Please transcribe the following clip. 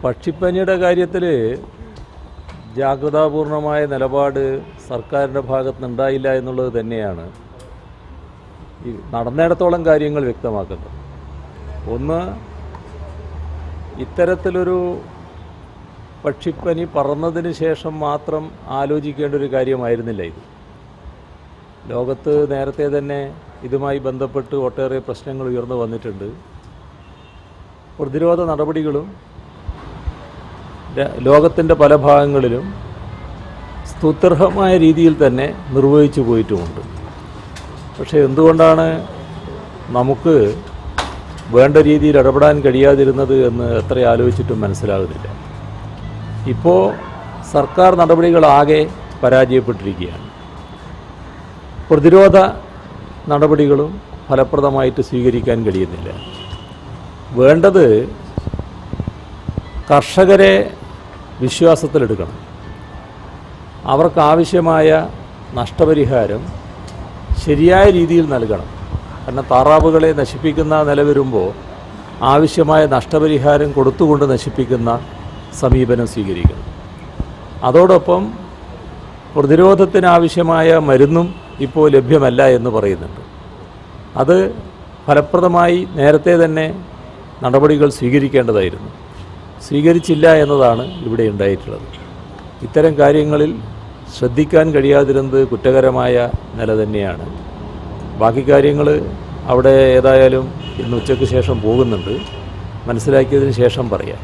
പക്ഷിപ്പനിയുടെ കാര്യത്തിൽ ജാഗ്രതാപൂർണമായ നിലപാട് സർക്കാരിൻ്റെ ഭാഗത്തുനിന്നുണ്ടായില്ല എന്നുള്ളത് തന്നെയാണ് ഈ നടന്നിടത്തോളം കാര്യങ്ങൾ വ്യക്തമാക്കുന്നത്. ഒന്ന്, ഇത്തരത്തിലൊരു പക്ഷിപ്പനി പറന്നതിന് ശേഷം മാത്രം ആലോചിക്കേണ്ട ഒരു കാര്യമായിരുന്നില്ല ഇത്. ലോകത്ത് നേരത്തെ തന്നെ ഇതുമായി ബന്ധപ്പെട്ട് ഒട്ടേറെ പ്രശ്നങ്ങൾ ഉയർന്നു വന്നിട്ടുണ്ട്. പ്രതിരോധ നടപടികളും ലോകത്തിൻ്റെ പല ഭാഗങ്ങളിലും സ്തുത്യർഹമായ രീതിയിൽ തന്നെ നിർവഹിച്ചു പോയിട്ടുമുണ്ട്. പക്ഷേ എന്തുകൊണ്ടാണ് നമുക്ക് വേണ്ട രീതിയിൽ ഇടപെടാൻ കഴിയാതിരുന്നത് എന്ന് എത്ര ആലോചിച്ചിട്ടും മനസ്സിലാകുന്നില്ല. ഇപ്പോൾ സർക്കാർ നടപടികളാകെ പരാജയപ്പെട്ടിരിക്കുകയാണ്. പ്രതിരോധ നടപടികളും ഫലപ്രദമായിട്ട് സ്വീകരിക്കാൻ കഴിയുന്നില്ല. വേണ്ടത് കർഷകരെ വിശ്വാസത്തിലെടുക്കണം. അവർക്കാവശ്യമായ നഷ്ടപരിഹാരം ശരിയായ രീതിയിൽ നൽകണം. കാരണം താറാവുകളെ നശിപ്പിക്കുന്ന നില വരുമ്പോൾ ആവശ്യമായ നഷ്ടപരിഹാരം കൊടുത്തുകൊണ്ട് നശിപ്പിക്കുന്ന സമീപനം സ്വീകരിക്കണം. അതോടൊപ്പം പ്രതിരോധത്തിനാവശ്യമായ മരുന്നും ഇപ്പോൾ ലഭ്യമല്ല എന്ന് പറയുന്നുണ്ട്. അത് ഫലപ്രദമായി നേരത്തെ തന്നെ നടപടികൾ സ്വീകരിക്കേണ്ടതായിരുന്നു. സ്വീകരിച്ചില്ല എന്നതാണ് ഇവിടെ ഉണ്ടായിട്ടുള്ളത്. ഇത്തരം കാര്യങ്ങളിൽ ശ്രദ്ധിക്കാൻ കഴിയാതിരുന്നത് കുറ്റകരമായ നില തന്നെയാണ്. ബാക്കി കാര്യങ്ങൾ അവിടെ ഏതായാലും ഇന്ന് ഉച്ചയ്ക്ക് ശേഷം പോകുന്നുണ്ട്. മനസ്സിലാക്കിയതിന് ശേഷം പറയാം.